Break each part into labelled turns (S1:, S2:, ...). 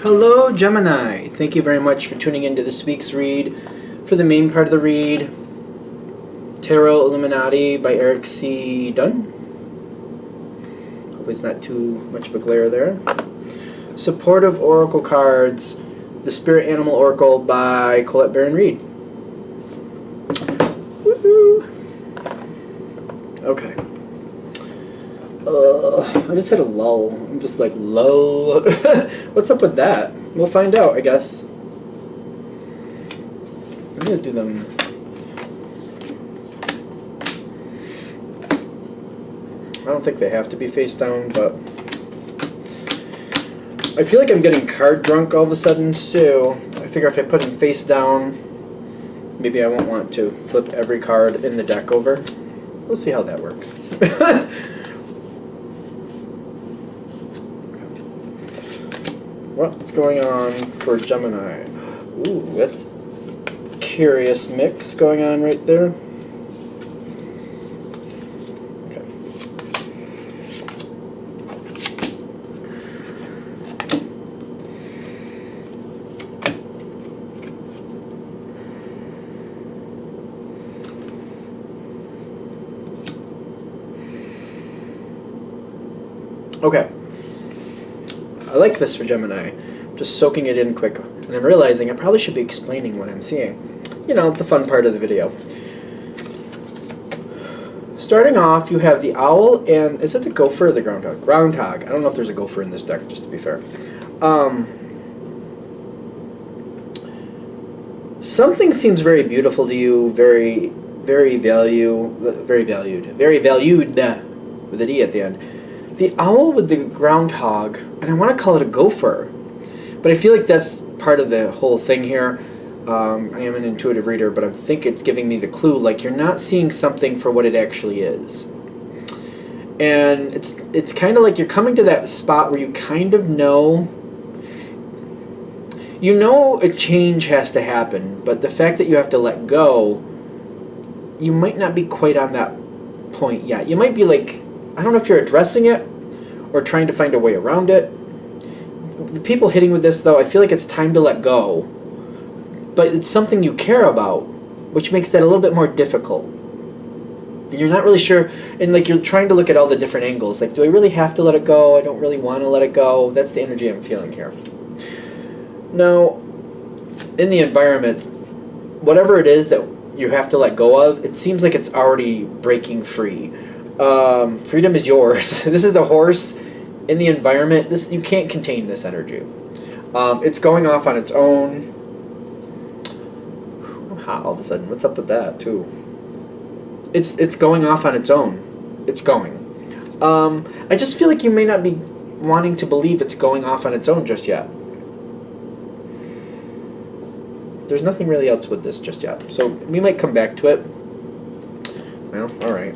S1: Hello, Gemini. Thank you very much for tuning into this week's read. For the main part of the read, Tarot Illuminati by Eric C. Dunn. Hopefully it's not too much of a glare there. Supportive Oracle cards, The Spirit Animal Oracle by Colette Baron Reed. Woohoo! Okay. I just had a lull. I'm just like, lull. What's up with that? We'll find out, I guess. I'm gonna do them. I don't think they have to be face down, but I feel like I'm getting card drunk all of a sudden, too. I figure if I put them face down, maybe I won't want to flip every card in the deck over. We'll see how that works. What's going on for Gemini? Ooh, that's a curious mix going on right there. Okay. Okay. I like this for Gemini. I'm just soaking it in quick. And I'm realizing I probably should be explaining what I'm seeing. You know, the fun part of the video. Starting off, you have the owl and... Is it the gopher or the groundhog? Groundhog. I don't know if there's a gopher in this deck, just to be fair. Something seems very beautiful to you, very valued, with an E at the end. The owl with the groundhog, and I want to call it a gopher, but I feel like that's part of the whole thing here. I am an intuitive reader, but I think it's giving me the clue, like you're not seeing something for what it actually is. And it's kind of like you're coming to that spot where you kind of know, a change has to happen, but the fact that you have to let go, you might not be quite on that point yet. You might be like, I don't know if you're addressing it or trying to find a way around it. The people hitting with this, though, I feel like it's time to let go. But it's something you care about, which makes that a little bit more difficult. And you're not really sure, and like you're trying to look at all the different angles. Like, do I really have to let it go? I don't really want to let it go. That's the energy I'm feeling here. Now, in the environment, whatever it is that you have to let go of, it seems like it's already breaking free. Freedom is yours. This is the horse in the environment. This, you can't contain this energy. It's going off on its own. All of a sudden, what's up with that too? It's going off on its own. It's going. I just feel like you may not be wanting to believe it's going off on its own just yet. There's nothing really else with this just yet. So we might come back to it. Well, all right.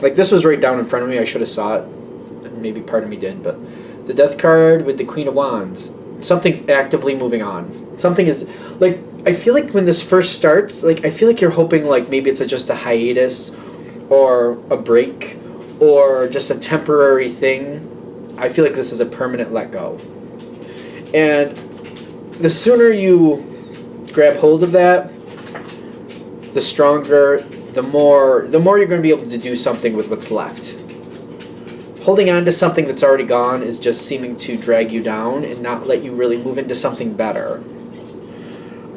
S1: Like, this was right down in front of me. I should have saw it. And maybe part of me did. But the Death card with the Queen of Wands. Something's actively moving on. Something is... Like, I feel like when this first starts, like, I feel like you're hoping, like, maybe it's just a hiatus or a break or just a temporary thing. I feel like this is a permanent let go. And the sooner you grab hold of that, the stronger... The more you're going to be able to do something with what's left. Holding on to something that's already gone is just seeming to drag you down and not let you really move into something better.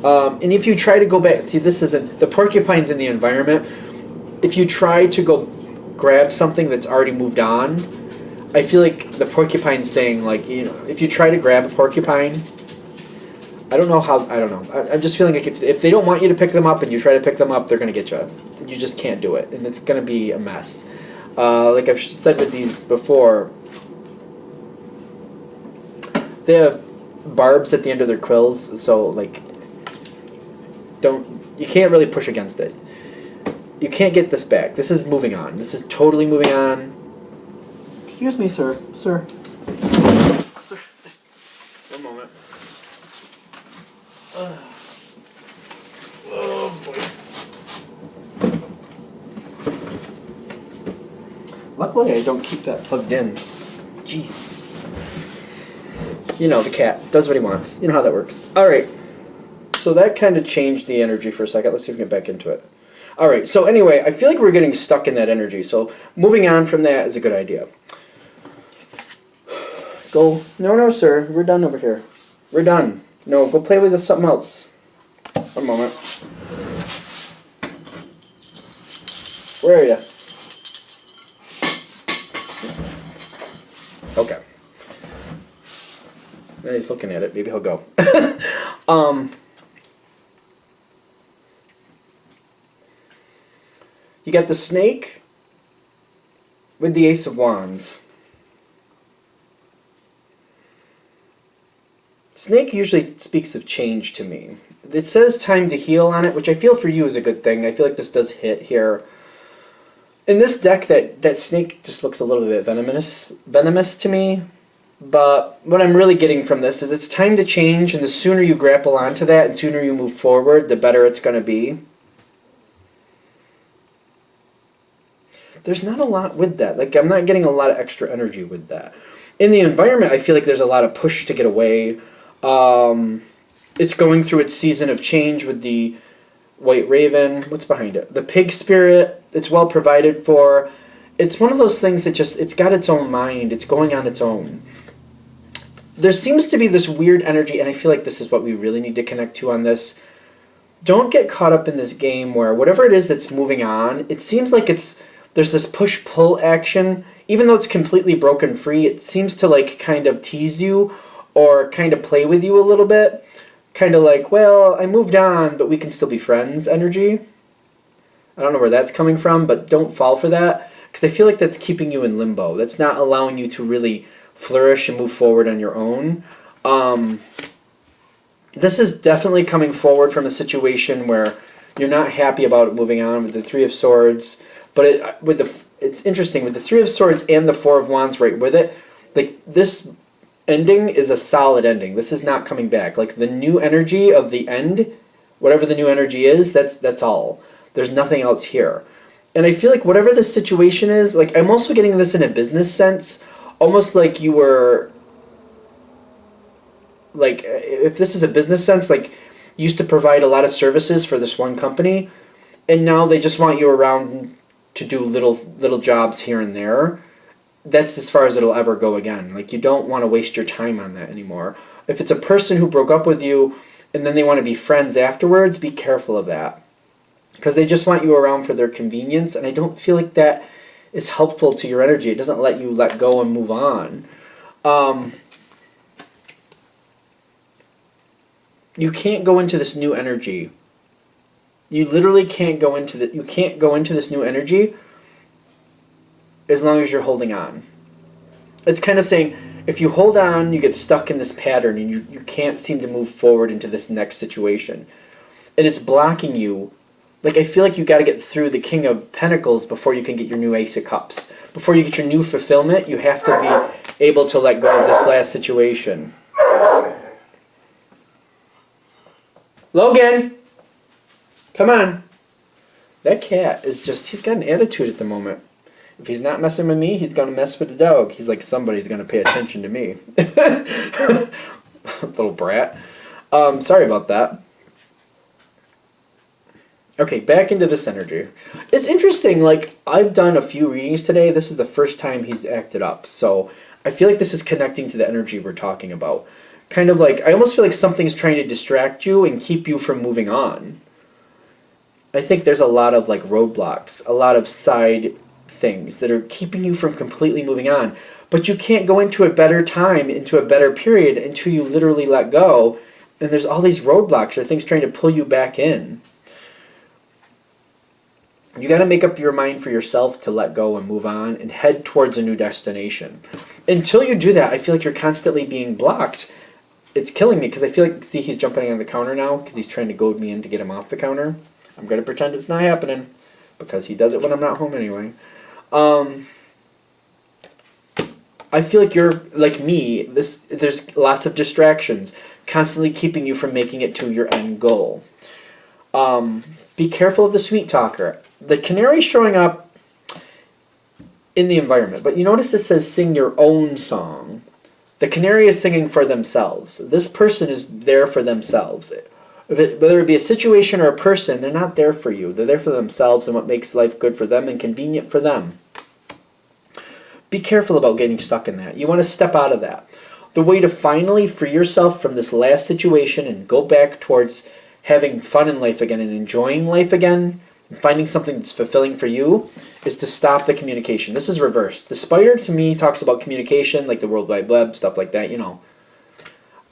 S1: And if you try to go back, see, this isn't, the porcupine's in the environment. If you try to go grab something that's already moved on, I feel like the porcupine's saying, like, if you try to grab a porcupine, I don't know. I'm just feeling like if they don't want you to pick them up and you try to pick them up, they're going to get you. You just can't do it, and it's going to be a mess. Like I've said with these before, they have barbs at the end of their quills, so, like, you can't really push against it. You can't get this back. This is moving on. This is totally moving on. Excuse me, sir. Sir. Sir. One moment. Oh, boy. Luckily, I don't keep that plugged in. Jeez. You know, the cat does what he wants. You know how that works. All right. So that kind of changed the energy for a second. Let's see if we can get back into it. All right. So anyway, I feel like we're getting stuck in that energy. So moving on from that is a good idea. Go. No, sir. We're done over here. We're done. No, go play with something else. One moment. Where are you? Okay. Now he's looking at it. Maybe he'll go. You got the snake with the Ace of Wands. Snake usually speaks of change to me. It says time to heal on it, which I feel for you is a good thing. I feel like this does hit here. In this deck, that snake just looks a little bit venomous to me. But what I'm really getting from this is it's time to change, and the sooner you grapple onto that and sooner you move forward, the better it's going to be. There's not a lot with that. Like, I'm not getting a lot of extra energy with that. In the environment, I feel like there's a lot of push to get away. It's going through its season of change with the White Raven. What's behind it? The Pig Spirit. It's well provided for. It's one of those things that just, it's got its own mind. It's going on its own. There seems to be this weird energy, and I feel like this is what we really need to connect to on this. Don't get caught up in this game where whatever it is that's moving on, it seems like there's this push-pull action. Even though it's completely broken free, it seems to like kind of tease you or kind of play with you a little bit. Kind of like, well, I moved on, but we can still be friends energy. I don't know where that's coming from, but don't fall for that. Because I feel like that's keeping you in limbo. That's not allowing you to really flourish and move forward on your own. This is definitely coming forward from a situation where you're not happy about it moving on with the Three of Swords. But it's interesting, with the Three of Swords and the Four of Wands right with it, like this ending is a solid ending. This is not coming back. Like the new energy of the end, whatever the new energy is, that's all. There's nothing else here. And I feel like whatever the situation is, like I'm also getting this in a business sense, almost like you were, like if this is a business sense, like you used to provide a lot of services for this one company, and now they just want you around to do little jobs here and there. That's as far as it'll ever go again. Like you don't want to waste your time on that anymore. If it's a person who broke up with you and then they want to be friends afterwards, be careful of that. Because they just want you around for their convenience, and I don't feel like that is helpful to your energy. It doesn't let you let go and move on. You can't go into this new energy. You literally can't go into this new energy as long as you're holding on. It's kind of saying, if you hold on, you get stuck in this pattern and you can't seem to move forward into this next situation. And it's blocking you. Like, I feel like you got to get through the King of Pentacles before you can get your new Ace of Cups. Before you get your new fulfillment, you have to be able to let go of this last situation. Logan! Come on. That cat is just, he's got an attitude at the moment. If he's not messing with me, he's going to mess with the dog. He's like, somebody's going to pay attention to me. Little brat. Sorry about that. Okay, back into this energy. It's interesting, like, I've done a few readings today. This is the first time he's acted up. So I feel like this is connecting to the energy we're talking about. Kind of like, I almost feel like something's trying to distract you and keep you from moving on. I think there's a lot of, like, roadblocks, a lot of side things that are keeping you from completely moving on. But you can't go into a better time, into a better period, until you literally let go. And there's all these roadblocks or things trying to pull you back in. You got to make up your mind for yourself to let go and move on and head towards a new destination. Until you do that, I feel like you're constantly being blocked. It's killing me because I feel like, see, he's jumping on the counter now because he's trying to goad me in to get him off the counter. I'm going to pretend it's not happening because he does it when I'm not home anyway. I feel like you're like me. There's lots of distractions constantly keeping you from making it to your end goal. Be careful of the sweet talker. The canary's showing up in the environment, but you notice it says sing your own song. The canary is singing for themselves. This person is there for themselves. Whether it be a situation or a person, they're not there for you. They're there for themselves and what makes life good for them and convenient for them. Be careful about getting stuck in that. You want to step out of that. The way to finally free yourself from this last situation and go back towards having fun in life again and enjoying life again and finding something that's fulfilling for you is to stop the communication. This is reversed. The spider, to me, talks about communication, like the World Wide Web, stuff like that, you know.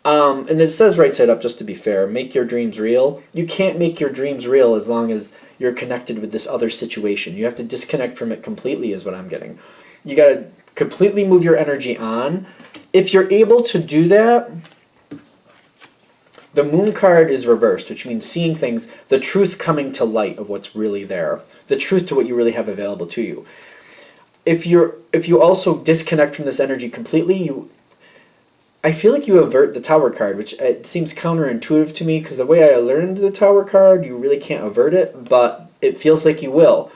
S1: And it says right side up, just to be fair, make your dreams real. You can't make your dreams real as long as you're connected with this other situation. You have to disconnect from it completely is what I'm getting. You got to completely move your energy on. If you're able to do that, the moon card is reversed, which means seeing things, the truth coming to light of what's really there, the truth to what you really have available to you. If you also disconnect from this energy completely, I feel like you avert the Tower card, which it seems counterintuitive to me because the way I learned the Tower card, you really can't avert it, but it feels like you will.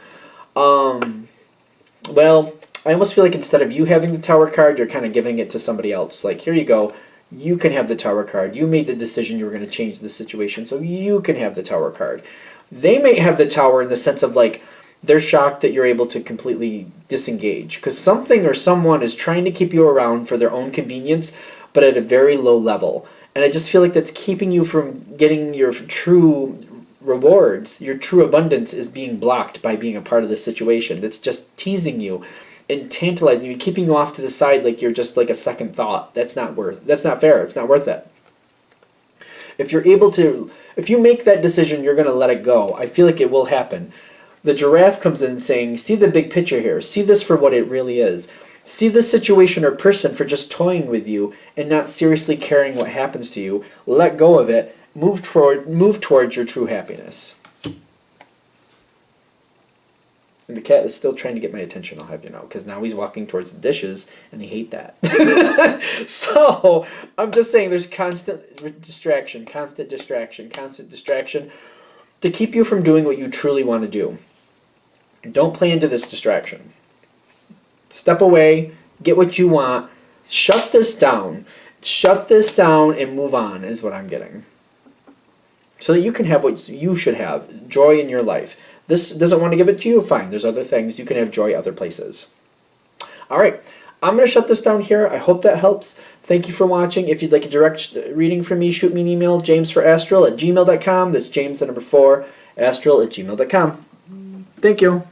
S1: Well, I almost feel like instead of you having the Tower card, you're kind of giving it to somebody else. Like, here you go. You can have the Tower card. You made the decision you were going to change the situation, so you can have the Tower card. They may have the Tower in the sense of, like, they're shocked that you're able to completely disengage because something or someone is trying to keep you around for their own convenience, but at a very low level. And I just feel like that's keeping you from getting your true rewards. Your true abundance is being blocked by being a part of this situation. That's just teasing you and tantalizing you, keeping you off to the side like you're just like a second thought. That's not fair. It's not worth it. If you make that decision, you're going to let it go. I feel like it will happen. The giraffe comes in saying, see the big picture here. See this for what it really is. See this situation or person for just toying with you and not seriously caring what happens to you. Let go of it. Move towards your true happiness. And the cat is still trying to get my attention, I'll have you know, because now he's walking towards the dishes, and I hate that. So, I'm just saying there's constant distraction to keep you from doing what you truly want to do. Don't play into this distraction. Step away, get what you want, shut this down. Shut this down and move on is what I'm getting. So that you can have what you should have, joy in your life. This doesn't want to give it to you? Fine, there's other things. You can have joy other places. All right, I'm going to shut this down here. I hope that helps. Thank you for watching. If you'd like a direct reading from me, shoot me an email, jamesforastral@gmail.com. That's James, the number 4, astral@gmail.com. Thank you.